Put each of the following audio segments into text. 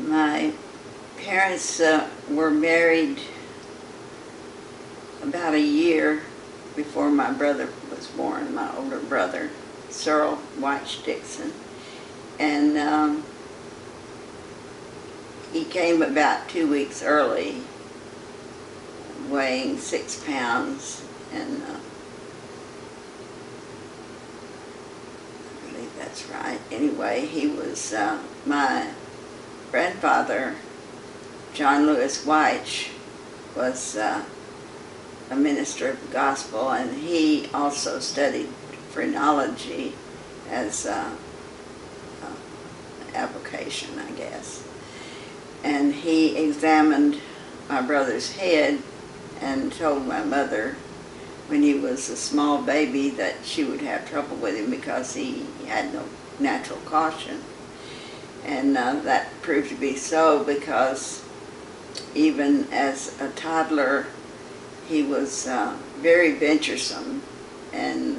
My parents were married about a year before my brother was born, my older brother, Cyril Wyche Dickson. And he came about 2 weeks early, weighing 6 pounds, and I believe that's right. Anyway, he was my grandfather, John Lewis Wyche, was a minister of the gospel, and he also studied phrenology as an avocation, I guess. And he examined my brother's head and told my mother when he was a small baby that she would have trouble with him because he had no natural caution. And that proved to be so, because even as a toddler, he was very venturesome, and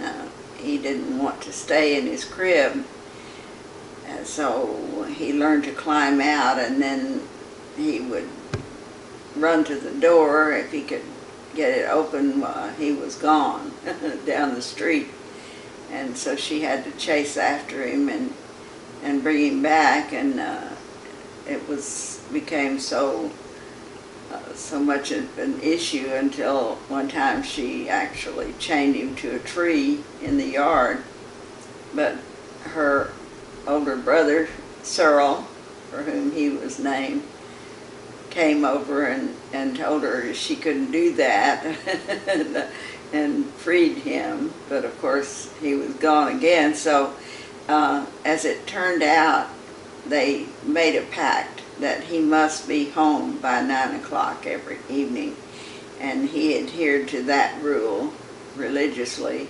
he didn't want to stay in his crib. And so he learned to climb out, and then he would run to the door if he could get it open while he was gone down the street. And so she had to chase after him and bring him back, and it became so much of an issue until one time she actually chained him to a tree in the yard. But her older brother, Cyril, for whom he was named, came over and told her she couldn't do that and freed him. But of course he was gone again. So as it turned out, they made a pact that he must be home by 9 o'clock every evening, and he adhered to that rule religiously.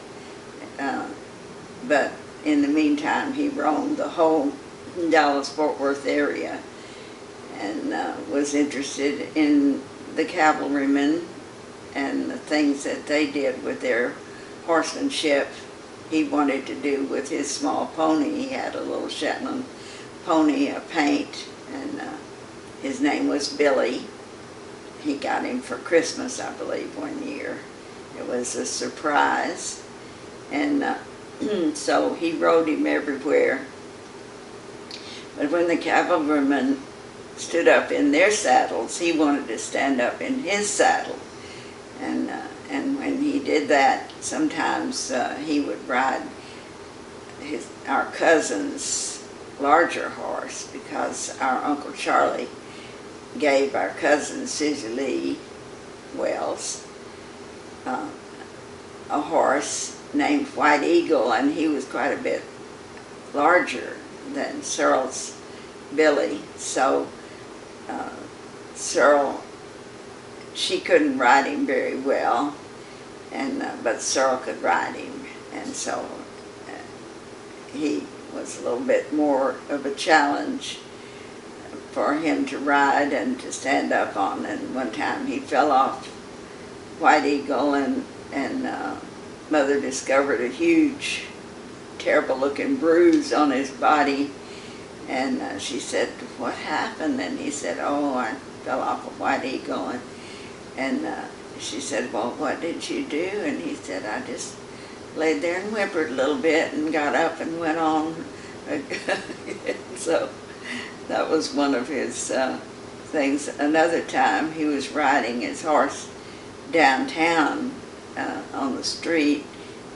But in the meantime, he roamed the whole Dallas-Fort Worth area and was interested in the cavalrymen and the things that they did with their horsemanship. He wanted to do with his small pony. He had a little Shetland pony, a paint, and his name was Billy. He got him for Christmas, I believe, one year. It was a surprise. And so he rode him everywhere. But when the cavalrymen stood up in their saddles, he wanted to stand up in his saddle. And when he did that, sometimes he would ride our cousin's larger horse, because our Uncle Charlie gave our cousin Susie Lee Wells a horse named White Eagle, and he was quite a bit larger than Cyril's Billy. So Cyril, she couldn't ride him very well, but Cyril could ride him, and so he was a little bit more of a challenge for him to ride and to stand up on. And one time he fell off White Eagle, and Mother discovered a huge, terrible-looking bruise on his body. And she said, "What happened?" And he said, "Oh, I fell off a White Eagle." And she said, "Well, what did you do?" And he said, "I just laid there and whimpered a little bit and got up and went on." So that was one of his things. Another time he was riding his horse downtown on the street,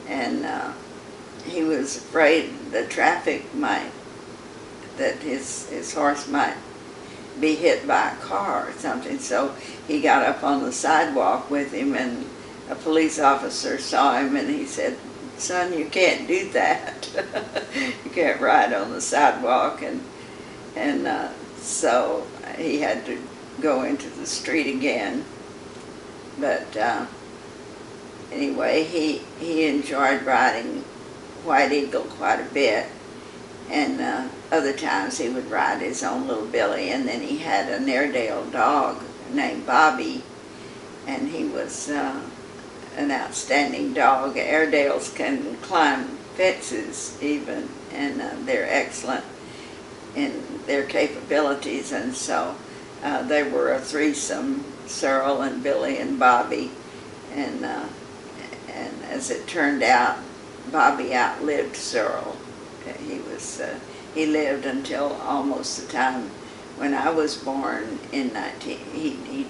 and he was afraid the traffic that his horse might be hit by a car or something. So he got up on the sidewalk with him, and a police officer saw him, and he said, "Son, you can't do that. You can't ride on the sidewalk." And so he had to go into the street again. But anyway, he enjoyed riding White Eagle quite a bit. And other times he would ride his own little Billy. And then he had an Airedale dog named Bobby, and he was an outstanding dog. Airedales can climb fences even, and they're excellent in their capabilities, and so they were a threesome, Cyril and Billy and Bobby, and as it turned out, Bobby outlived Cyril. He lived until almost the time when I was born he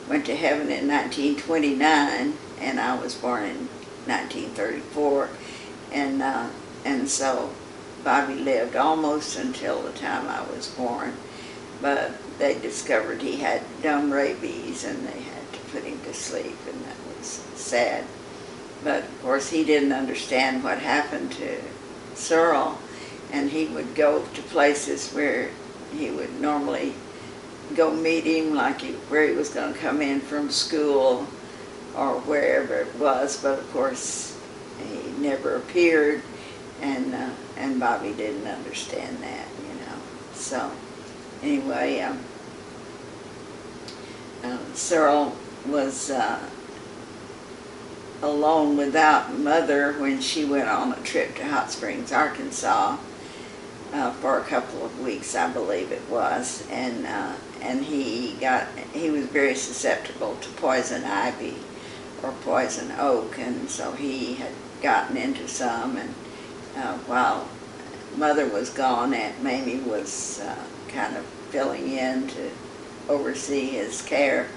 went to heaven in 1929, and I was born in 1934, and so Bobby lived almost until the time I was born, but they discovered he had dumb rabies, and they had to put him to sleep, and that was sad. But of course he didn't understand what happened to Cyril, and he would go to places where he would normally go meet him, like where he was going to come in from school or wherever it was, but of course he never appeared, and Bobby didn't understand that, you know. So anyway, Cyril was alone without Mother when she went on a trip to Hot Springs, Arkansas, for a couple of weeks, I believe it was, and he was very susceptible to poison ivy or poison oak, and so he had gotten into some, and while Mother was gone, Aunt Mamie was kind of filling in to oversee his care,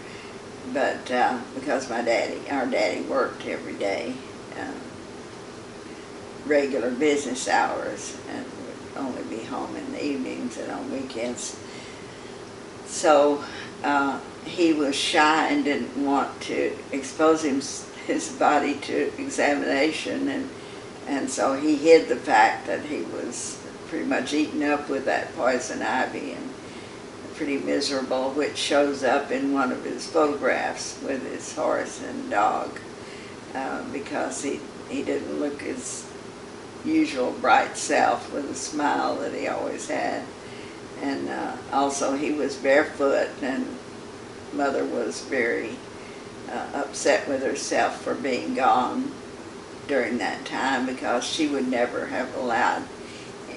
but because our daddy worked every day, regular business hours, and would only be home in the evenings and on weekends. So he was shy and didn't want to expose his body to examination, and so he hid the fact that he was pretty much eaten up with that poison ivy and pretty miserable, which shows up in one of his photographs with his horse and dog, because he didn't look his usual bright self with a smile that he always had. And also he was barefoot, and Mother was very upset with herself for being gone during that time, because she would never have allowed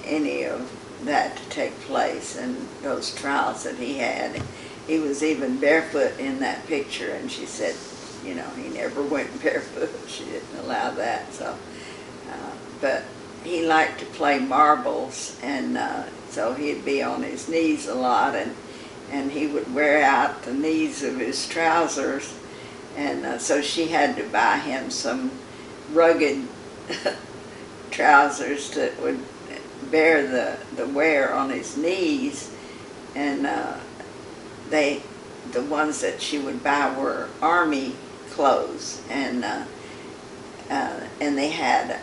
any of that to take place, and those trials that he had. He was even barefoot in that picture, and she said, you know, he never went barefoot. She didn't allow that. So, but he liked to play marbles, and so he'd be on his knees a lot, and he would wear out the knees of his trousers, and so she had to buy him some rugged trousers that would bear the wear on his knees, and the ones that she would buy were army clothes, and they had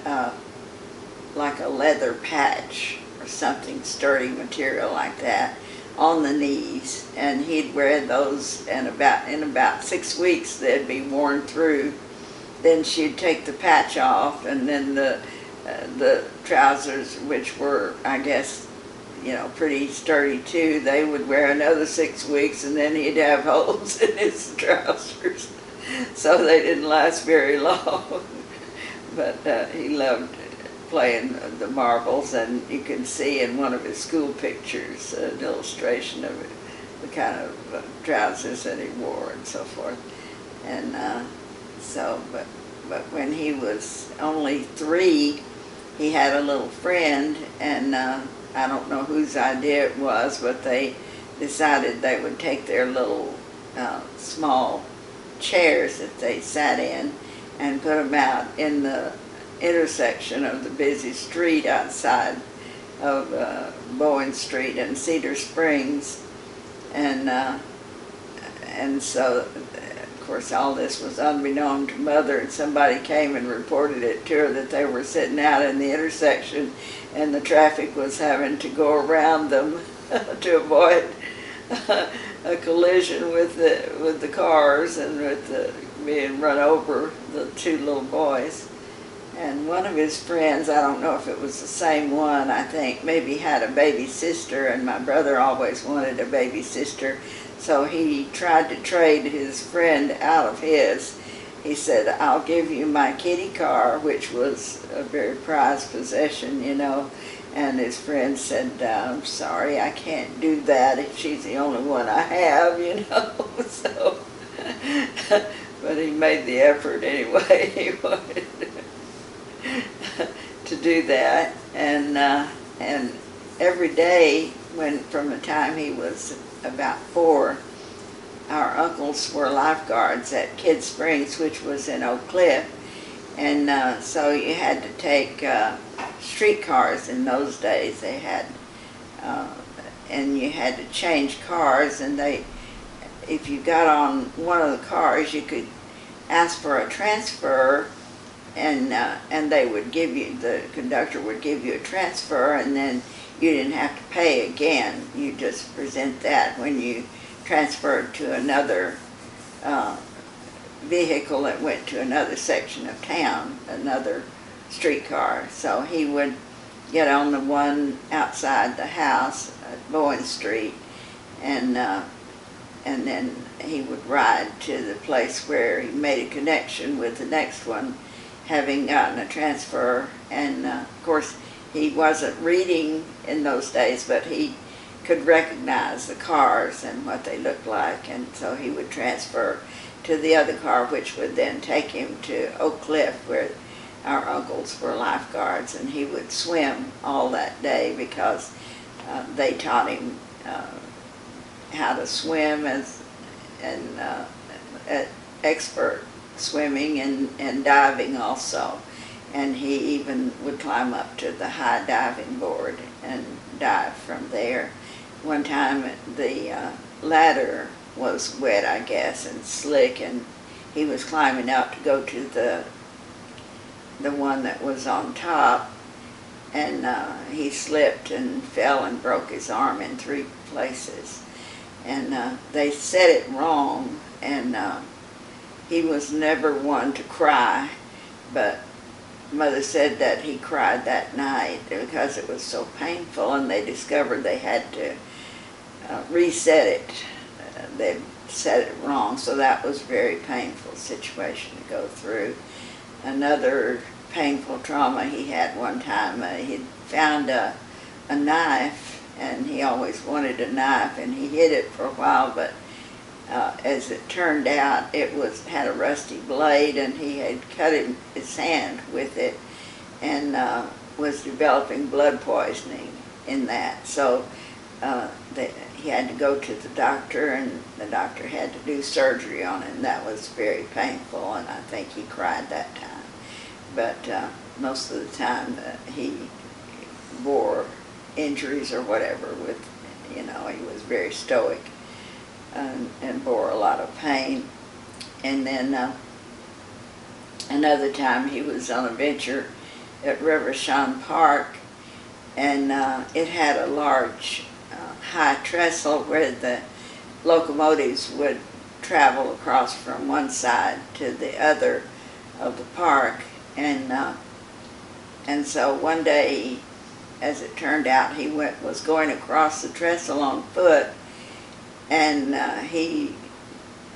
like a leather patch or something, sturdy material like that, on the knees, and he'd wear those, and in about 6 weeks they'd be worn through. Then she'd take the patch off, and then the trousers, which were, I guess, you know, pretty sturdy too, they would wear another 6 weeks, and then he'd have holes in his trousers, so they didn't last very long. But he loved playing the marbles, and you can see in one of his school pictures an illustration of it, the kind of trousers that he wore and so forth. And but when he was only 3, he had a little friend, and I don't know whose idea it was, but they decided they would take their little small chairs that they sat in and put them out in the intersection of the busy street outside of Bowen Street and Cedar Springs, and so of course all this was unbeknown to Mother, and somebody came and reported it to her that they were sitting out in the intersection and the traffic was having to go around them to avoid a collision with the cars, and with being run over, the 2 little boys. And one of his friends, I don't know if it was the same one, I think maybe had a baby sister, and my brother always wanted a baby sister, so he tried to trade his friend out of his. He said, I'll give you my kitty car, which was a very prized possession, you know, And his friend said, I'm sorry, I can't do that if she's the only one I have, you know. So, but he made the effort anyway. He wanted to do that. And every day, from the time he was about 4, our uncles were lifeguards at Kidd Springs, which was in Oak Cliff. And so you had to take streetcars in those days. They had, and you had to change cars, and if you got on one of the cars, you could ask for a transfer, and they would give you, the conductor would give you a transfer, and then you didn't have to pay again. You just present that when you transferred to another vehicle that went to another section of town, another streetcar. So he would get on the one outside the house at Bowen Street, and then he would ride to the place where he made a connection with the next one, having gotten a transfer. And of course, he wasn't reading in those days, but he could recognize the cars and what they looked like, and so he would transfer to the other car, which would then take him to Oak Cliff, where our uncles were lifeguards, and he would swim all that day because they taught him how to swim and expert swimming and diving also. And he even would climb up to the high diving board and dive from there. One time the ladder was wet, I guess, and slick, and he was climbing out to go to the one that was on top, and he slipped and fell and broke his arm in 3 places. And they said it wrong, and he was never one to cry, but Mother said that he cried that night because it was so painful, and they discovered they had to reset it. They said it wrong, so that was a very painful situation to go through. Another painful trauma he had one time, he found a knife, and he always wanted a knife, and he hid it for a while, but as it turned out, it had a rusty blade, and he had cut his hand with it, and was developing blood poisoning in that. So he had to go to the doctor, and the doctor had to do surgery on it, and that was very painful, and I think he cried that time. But most of the time he bore injuries or whatever with, he was very stoic and bore a lot of pain. And then another time he was on a venture at Rivershawn Park, and it had a large high trestle where the locomotives would travel across from one side to the other of the park. And so one day, as it turned out, he was going across the trestle on foot, and he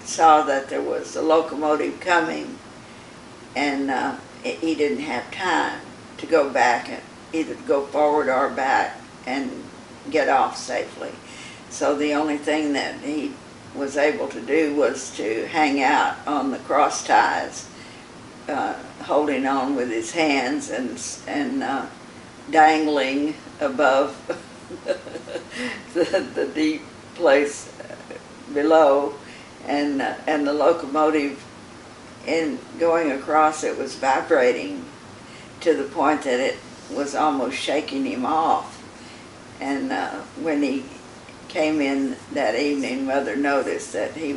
saw that there was a locomotive coming, and he didn't have time to go back, and either go forward or back and get off safely. So the only thing that he was able to do was to hang out on the cross ties, holding on with his hands and dangling above the deep place below, and the locomotive, in going across, it was vibrating to the point that it was almost shaking him off. And when he came in that evening, Mother noticed that he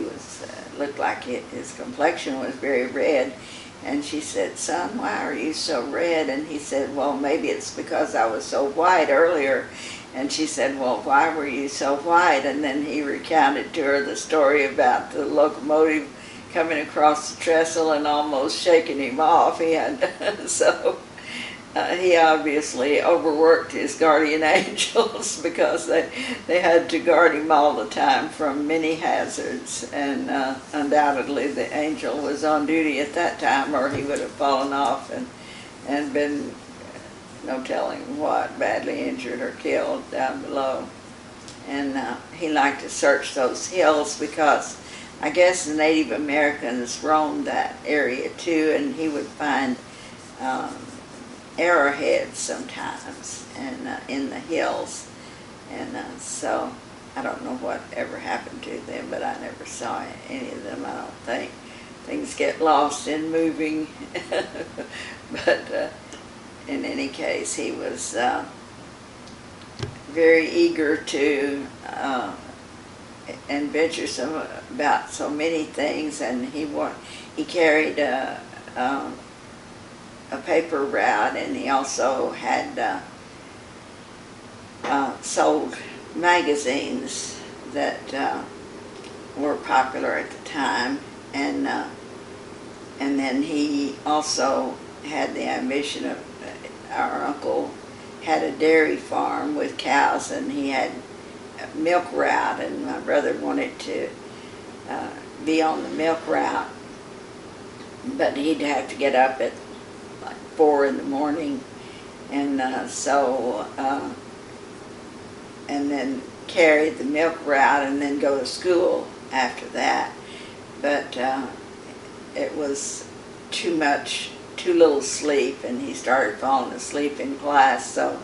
looked like his complexion was very red. And she said, "Son, why are you so red?" And he said, "Well, maybe it's because I was so white earlier." And she said, "Well, why were you so white?" And then he recounted to her the story about the locomotive coming across the trestle and almost shaking him off. He obviously overworked his guardian angels because they had to guard him all the time from many hazards, and undoubtedly the angel was on duty at that time, or he would have fallen off and been no telling what, badly injured or killed down below. And he liked to search those hills because I guess the Native Americans roamed that area too, and he would find arrowheads sometimes and in the hills. And so I don't know what ever happened to them, but I never saw any of them, I don't think. Things get lost in moving. But in any case, he was very eager to and venturesome about so many things, and he carried a paper route, and he also had sold magazines that were popular at the time, and then he also had the ambition of, our uncle had a dairy farm with cows, and he had a milk route, and my brother wanted to be on the milk route, but he'd have to get up at like 4 in the morning, and and then carry the milk route and then go to school after that. But it was too little sleep, and he started falling asleep in class, so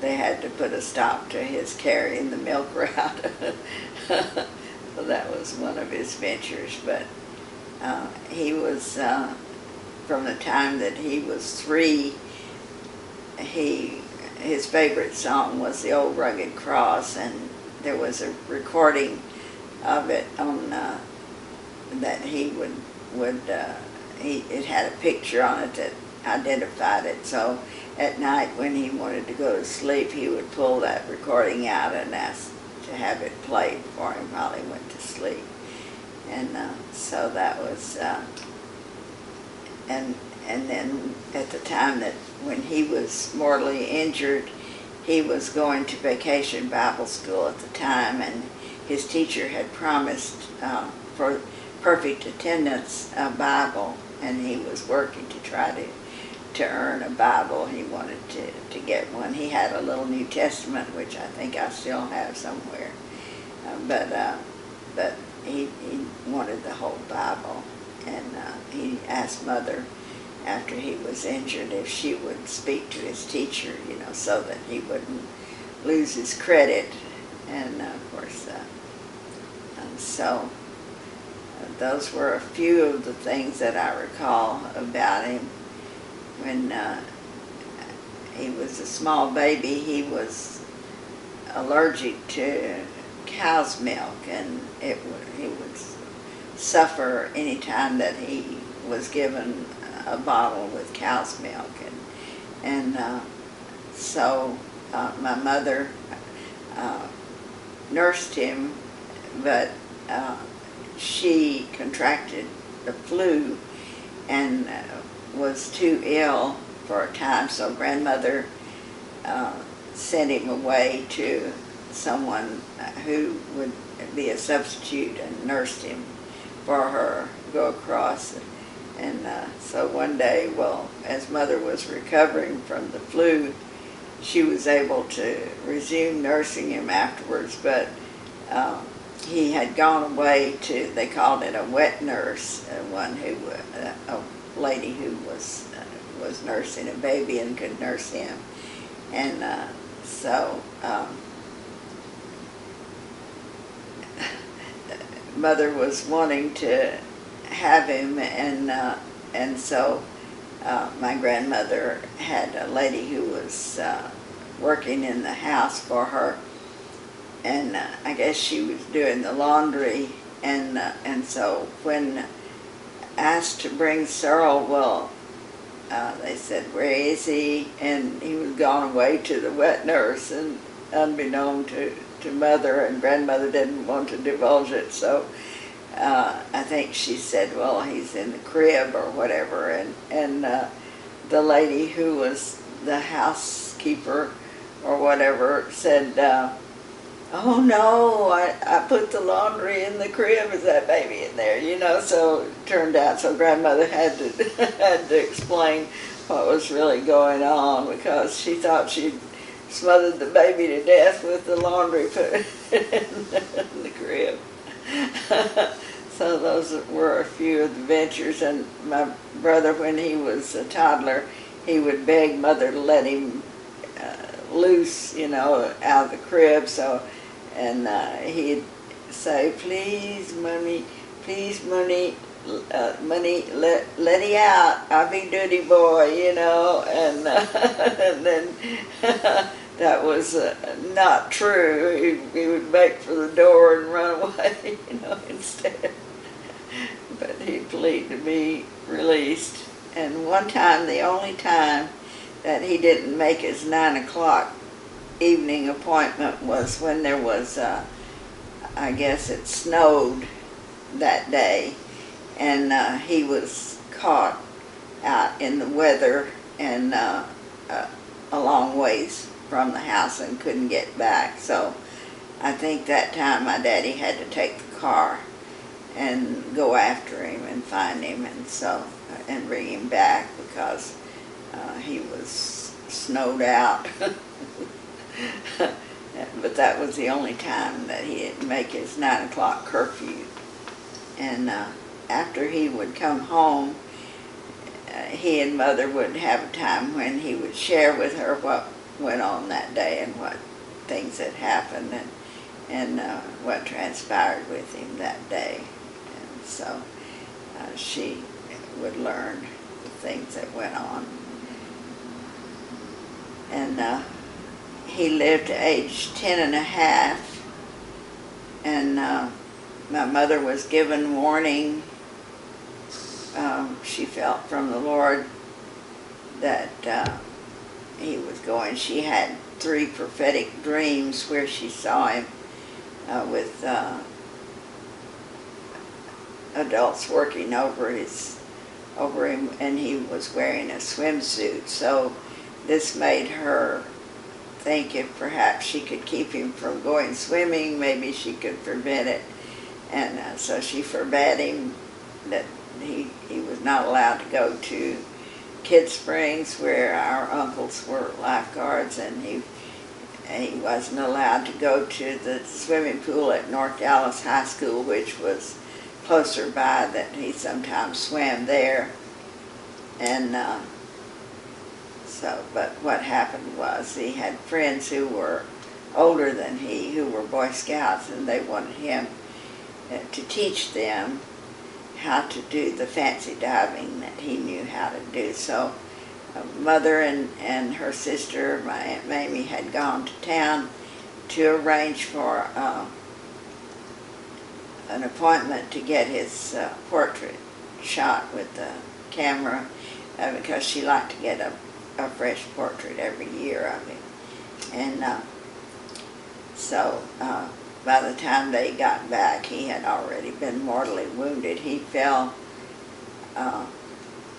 they had to put a stop to his carrying the milk route. So that was one of his ventures. But he was, from the time that he was 3, his favorite song was The Old Rugged Cross, and there was a recording of it on that he would it had a picture on it that identified it. So at night when he wanted to go to sleep, he would pull that recording out and ask to have it played for him while he went to sleep. And so that was, and then at the time that when he was mortally injured, he was going to Vacation Bible School at the time, and his teacher had promised for perfect attendance a Bible, and he was working to try to earn a Bible. He wanted to get one. He had a little New Testament, which I think I still have somewhere, but he wanted the whole Bible, and he asked Mother after he was injured if she would speak to his teacher, so that he wouldn't lose his credit. And of course, and so those were a few of the things that I recall about him. When he was a small baby, he was allergic to cow's milk, and he would suffer any time that he was given a bottle with cow's milk, and so my mother nursed him, but she contracted the flu and was too ill for a time, so grandmother sent him away to someone who would be a substitute and nursed him for her, go across. And so one day, as Mother was recovering from the flu, she was able to resume nursing him afterwards, but he had gone away to, they called it a wet nurse, a lady who was nursing a baby and could nurse him. And so Mother was wanting to have him, and so my grandmother had a lady who was working in the house for her, and I guess she was doing the laundry, and so when asked to bring Cyril, they said, "Where is he?" And he was gone away to the wet nurse, and unbeknown to Mother, and grandmother didn't want to divulge it, so I think she said, "Well, he's in the crib," or whatever, and the lady who was the housekeeper or whatever said, "Oh no, I put the laundry in the crib. Is that baby in there?" So it turned out, so grandmother had to had to explain what was really going on, because she thought she'd smothered the baby to death with the laundry put in the crib. So those were a few adventures. And my brother, when he was a toddler, he would beg Mother to let him loose, out of the crib. So, and he'd say, "Please, Mommy, Money, let he out. I'll be duty boy," and and then that was not true. He would make for the door and run away, instead. But he'd plead to be released. And one time, the only time that he didn't make his 9 o'clock evening appointment was when there was, I guess it snowed that day, and he was caught out in the weather and a long ways from the house and couldn't get back. So I think that time my daddy had to take the car and go after him and find him, and bring him back, because he was snowed out. But that was the only time that he didn't make his 9 o'clock curfew. And after he would come home, he and Mother would have a time when he would share with her what went on that day and what things had happened, and what transpired with him that day. And so she would learn the things that went on. And he lived to age 10 and a half, and my mother was given warning. She felt from the Lord that he was going. She had 3 prophetic dreams where she saw him with adults working over him, and he was wearing a swimsuit. So this made her think if perhaps she could keep him from going swimming, maybe she could prevent it. And so she forbade him, that he was not allowed to go to Kid Springs, where our uncles were lifeguards, and he wasn't allowed to go to the swimming pool at North Dallas High School, which was closer by, that he sometimes swam there. And but what happened was, he had friends who were older than he, who were Boy Scouts, and they wanted him to teach them how to do the fancy diving that he knew how to do. So Mother and her sister, my Aunt Mamie, had gone to town to arrange for an appointment to get his portrait shot with the camera, because she liked to get a fresh portrait every year of him. And so by the time they got back, he had already been mortally wounded. He fell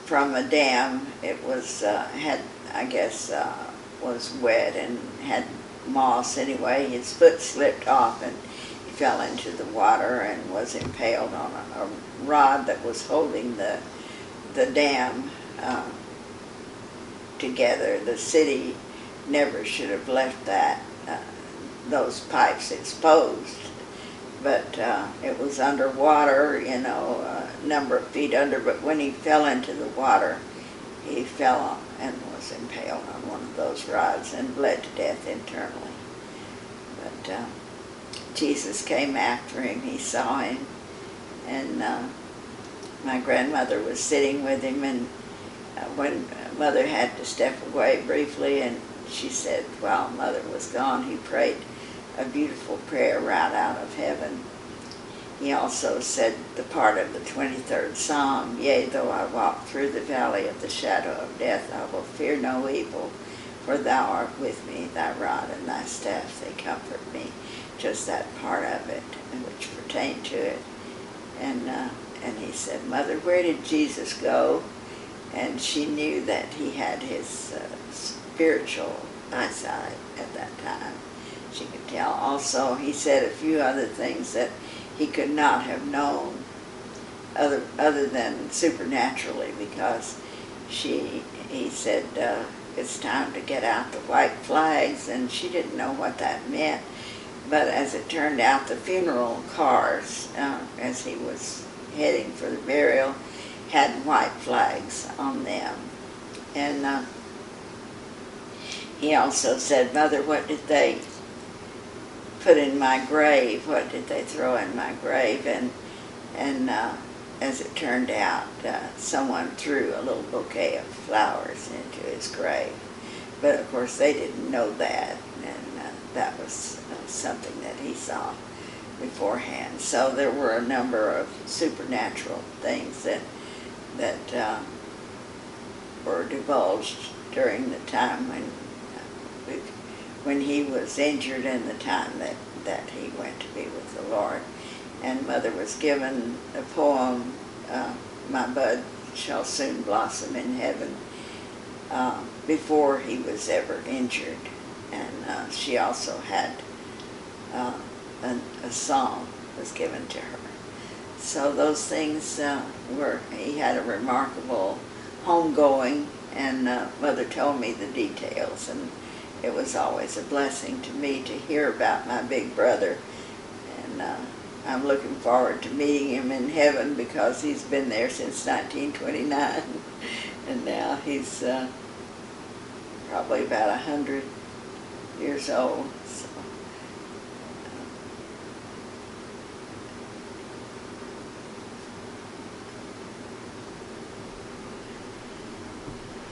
from a dam. It was was wet and had moss anyway. His foot slipped off and he fell into the water and was impaled on a rod that was holding the dam together. The city never should have left those pipes exposed, but it was underwater, a number of feet under. But when he fell into the water, he fell and was impaled on one of those rods and bled to death internally. But Jesus came after him. He saw him, and my grandmother was sitting with him, and when Mother had to step away briefly, and she said while Mother was gone, he prayed a beautiful prayer right out of heaven. He also said the part of the 23rd Psalm, "Yea, though I walk through the valley of the shadow of death, I will fear no evil, for thou art with me, thy rod and thy staff, they comfort me." Just that part of it, which pertained to it. And he said, "Mother, where did Jesus go?" And she knew that he had his spiritual eyesight at that time. She could tell. Also, he said a few other things that he could not have known other than supernaturally, because he he said, it's time to get out the white flags, and she didn't know what that meant. But as it turned out, the funeral cars, as he was heading for the burial, had white flags on them. And he also said, Mother, what did they put in my grave? What did they throw in my grave? And as it turned out, someone threw a little bouquet of flowers into his grave. But of course they didn't know that, and that was something that he saw beforehand. So there were a number of supernatural things that were divulged during the time when he was injured and the time that he went to be with the Lord. And Mother was given a poem, My Bud Shall Soon Blossom in Heaven, before he was ever injured. And she also had a song was given to her. So those things he had a remarkable homegoing, and Mother told me the details, and it was always a blessing to me to hear about my big brother. And I'm looking forward to meeting him in heaven, because he's been there since 1929, and now he's probably about 100 years old. So